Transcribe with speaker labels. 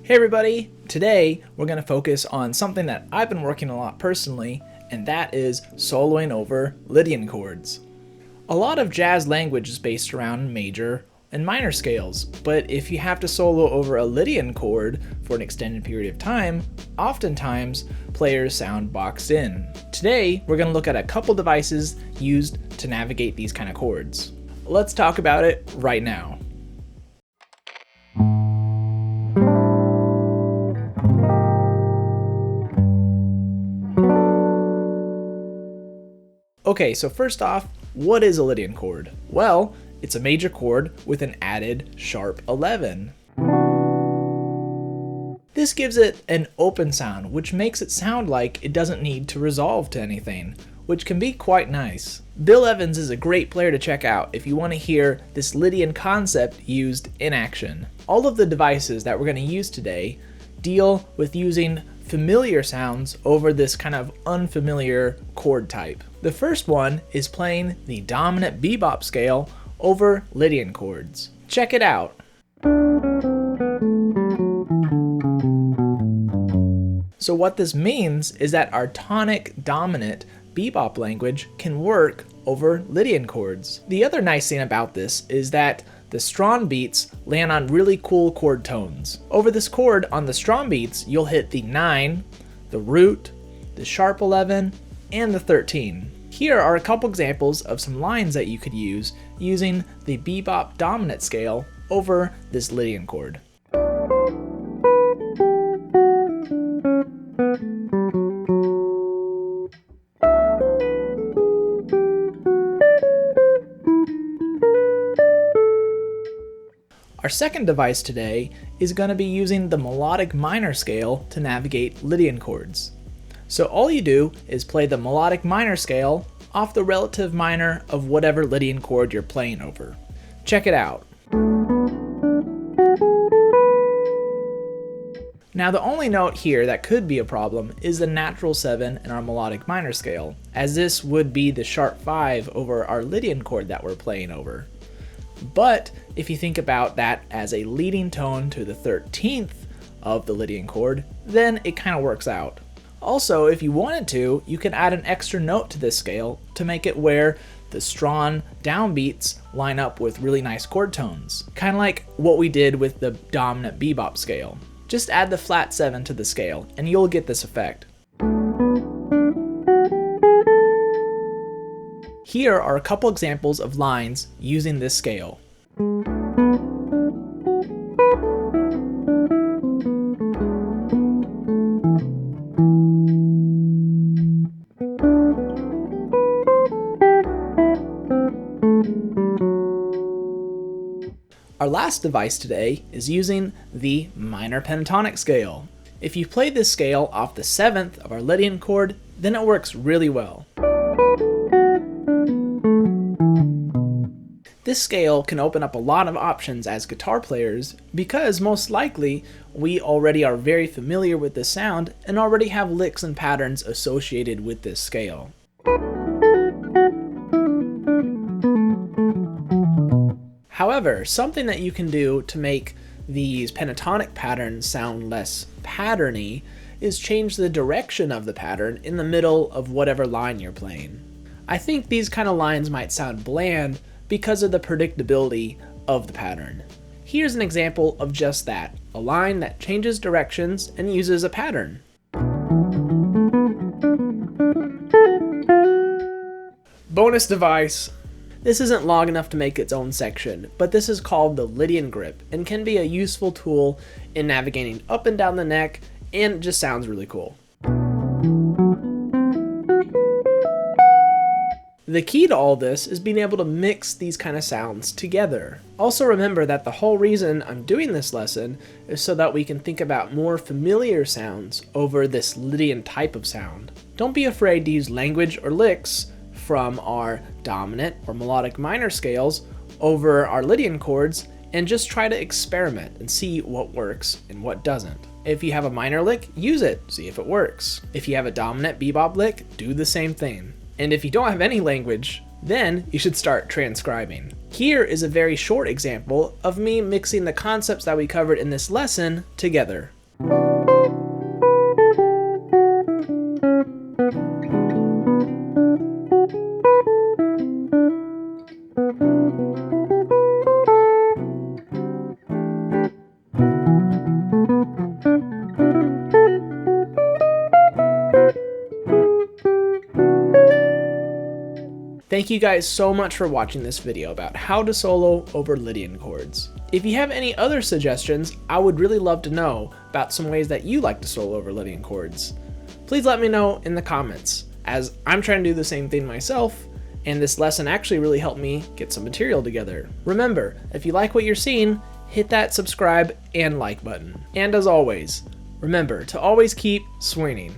Speaker 1: Hey everybody! Today we're going to focus on something that I've been working a lot personally, and that is soloing over Lydian chords. A lot of jazz language is based around major and minor scales, but if you have to solo over a Lydian chord for an extended period of time, oftentimes players sound boxed in. Today we're going to look at a couple devices used to navigate these kind of chords. Let's talk about it right now. Okay, so first off, what is a Lydian chord? Well, it's a major chord with an added sharp 11. This gives it an open sound, which makes it sound like it doesn't need to resolve to anything, which can be quite nice. Bill Evans is a great player to check out if you want to hear this Lydian concept used in action. All of the devices that we're going to use today deal with using familiar sounds over this kind of unfamiliar chord type. The first one is playing the dominant bebop scale over Lydian chords. Check it out. So what this means is that our tonic dominant bebop language can work over Lydian chords. The other nice thing about this is that the strong beats land on really cool chord tones. Over this chord on the strong beats, you'll hit the 9, the root, the sharp 11, and the 13. Here are a couple examples of some lines that you could use using the bebop dominant scale over this Lydian chord. Our second device today is going to be using the melodic minor scale to navigate Lydian chords. So all you do is play the melodic minor scale off the relative minor of whatever Lydian chord you're playing over. Check it out. Now the only note here that could be a problem is the natural 7 in our melodic minor scale, as this would be the sharp 5 over our Lydian chord that we're playing over. But if you think about that as a leading tone to the 13th of the Lydian chord, then it kind of works out. Also, if you wanted to, you can add an extra note to this scale to make it where the strong downbeats line up with really nice chord tones, kind of like what we did with the dominant bebop scale. Just add the flat 7 to the scale and you'll get this effect. Here are a couple examples of lines using this scale. Our last device today is using the minor pentatonic scale. If you play this scale off the 7th of our Lydian chord, then it works really well. This scale can open up a lot of options as guitar players because most likely we already are very familiar with this sound and already have licks and patterns associated with this scale. However, something that you can do to make these pentatonic patterns sound less patterny is change the direction of the pattern in the middle of whatever line you're playing. I think these kind of lines might sound bland because of the predictability of the pattern. Here's an example of just that, a line that changes directions and uses a pattern. Bonus device. This isn't long enough to make its own section, but this is called the Lydian grip and can be a useful tool in navigating up and down the neck, and it just sounds really cool. The key to all this is being able to mix these kind of sounds together. Also remember that the whole reason I'm doing this lesson is so that we can think about more familiar sounds over this Lydian type of sound. Don't be afraid to use language or licks from our dominant or melodic minor scales over our Lydian chords and just try to experiment and see what works and what doesn't. If you have a minor lick, use it, see if it works. If you have a dominant bebop lick, do the same thing. And if you don't have any language, then you should start transcribing. Here is a very short example of me mixing the concepts that we covered in this lesson together. Thank you guys so much for watching this video about how to solo over Lydian chords. If you have any other suggestions, I would really love to know about some ways that you like to solo over Lydian chords. Please let me know in the comments, as I'm trying to do the same thing myself, and this lesson actually really helped me get some material together. Remember, if you like what you're seeing, hit that subscribe and like button. And as always, remember to always keep swinging.